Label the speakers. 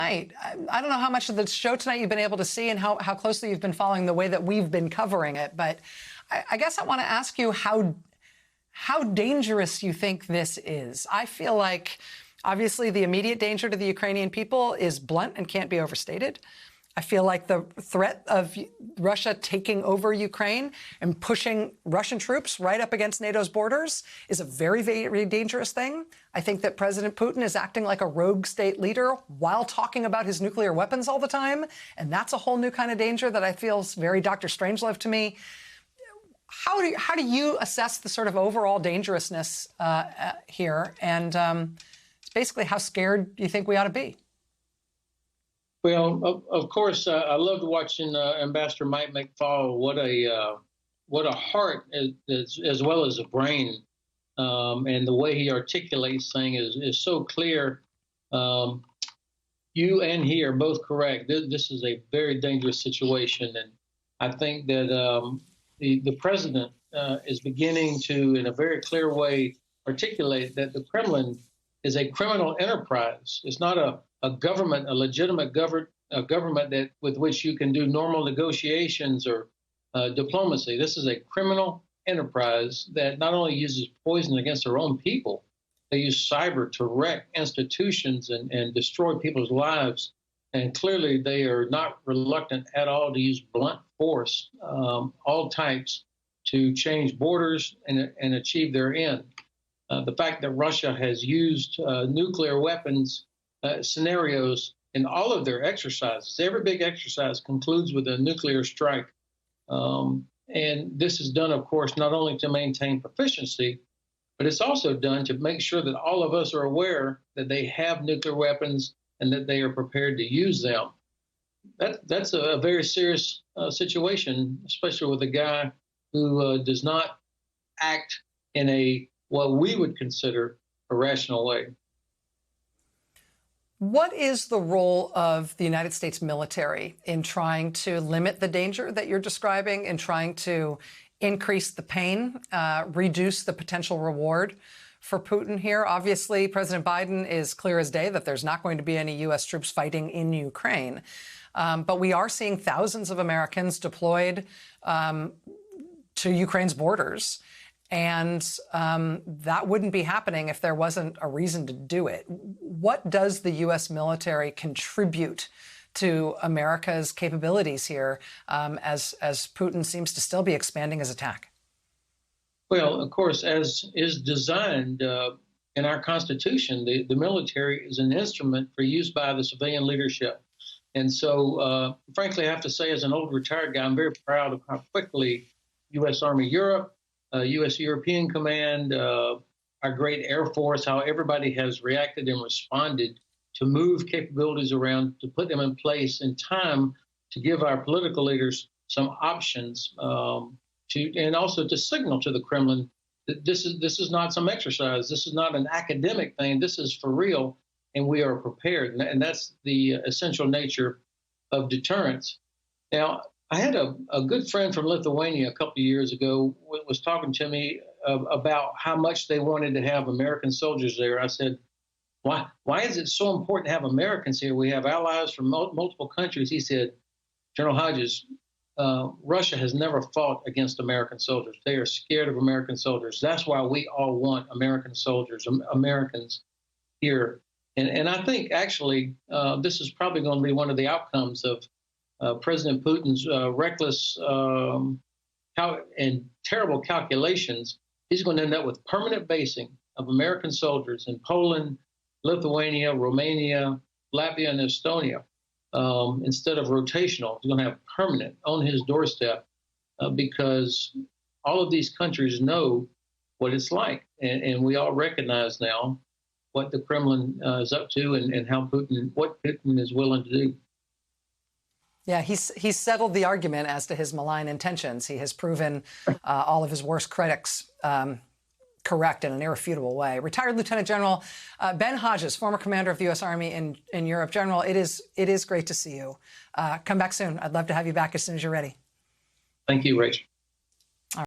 Speaker 1: I don't know how much of the show tonight you've been able to see and how closely you've been following the way that we've been covering it, but I guess I want to ask you how dangerous you think this is. I feel like, obviously, the immediate danger to the Ukrainian people is blunt and can't be overstated. I feel like the threat of Russia taking over Ukraine and pushing Russian troops right up against NATO's borders is a very, very dangerous thing. I think that President Putin is acting like a rogue state leader while talking about his nuclear weapons all the time. And that's a whole new kind of danger that I feel is very Dr. Strangelove to me. How do you assess the sort of overall dangerousness here? And it's basically how scared you think we ought to be.
Speaker 2: Well, of course, I loved watching Ambassador Mike McFaul. What a heart as well as a brain, and the way he articulates things is so clear. You and he are both correct. This is a very dangerous situation, and I think that the president is beginning to, in a very clear way, articulate that the Kremlin is a criminal enterprise. It's not a government, a legitimate government that with which you can do normal negotiations or diplomacy. This is a criminal enterprise that not only uses poison against their own people, they use cyber to wreck institutions and destroy people's lives. And clearly they are not reluctant at all to use blunt force, all types, to change borders and achieve their end. The fact that Russia has used nuclear weapons scenarios in all of their exercises. Every big exercise concludes with a nuclear strike. And this is done, of course, not only to maintain proficiency, but it's also done to make sure that all of us are aware that they have nuclear weapons and that they are prepared to use them. That's a very serious situation, especially with a guy who does not act in what we would consider a rational way.
Speaker 1: What is the role of the United States military in trying to limit the danger that you're describing, in trying to increase the pain, reduce the potential reward for Putin here? Obviously, President Biden is clear as day that there's not going to be any U.S. troops fighting in Ukraine. But we are seeing thousands of Americans deployed to Ukraine's borders. And that wouldn't be happening if there wasn't a reason to do it. What does the U.S. military contribute to America's capabilities here as Putin seems to still be expanding his attack?
Speaker 2: Well, of course, as is designed in our Constitution, the military is an instrument for use by the civilian leadership. And so, frankly, I have to say, as an old retired guy, I'm very proud of how quickly U.S. Army Europe, U.S. European Command, our great Air Force, how everybody has reacted and responded to move capabilities around, to put them in place in time to give our political leaders some options, and also to signal to the Kremlin that this is not some exercise. This is not an academic thing. This is for real, and we are prepared. And that's the essential nature of deterrence. Now, I had a good friend from Lithuania a couple of years ago was talking to me about how much they wanted to have American soldiers there. I said, why is it so important to have Americans here? We have allies from multiple countries. He said, General Hodges, Russia has never fought against American soldiers. They are scared of American soldiers. That's why we all want American soldiers, Americans here. And I think, actually, this is probably going to be one of the outcomes of President Putin's reckless and terrible calculations. He's going to end up with permanent basing of American soldiers in Poland, Lithuania, Romania, Latvia, and Estonia. Instead of rotational, he's going to have permanent on his doorstep because all of these countries know what it's like. And we all recognize now what the Kremlin is up to and what Putin is willing to do.
Speaker 1: Yeah, he's settled the argument as to his malign intentions. He has proven all of his worst critics correct in an irrefutable way. Retired Lieutenant General Ben Hodges, former commander of the U.S. Army in Europe. General, it is great to see you. Come back soon. I'd love to have you back as soon as you're ready.
Speaker 2: Thank you, Rachel.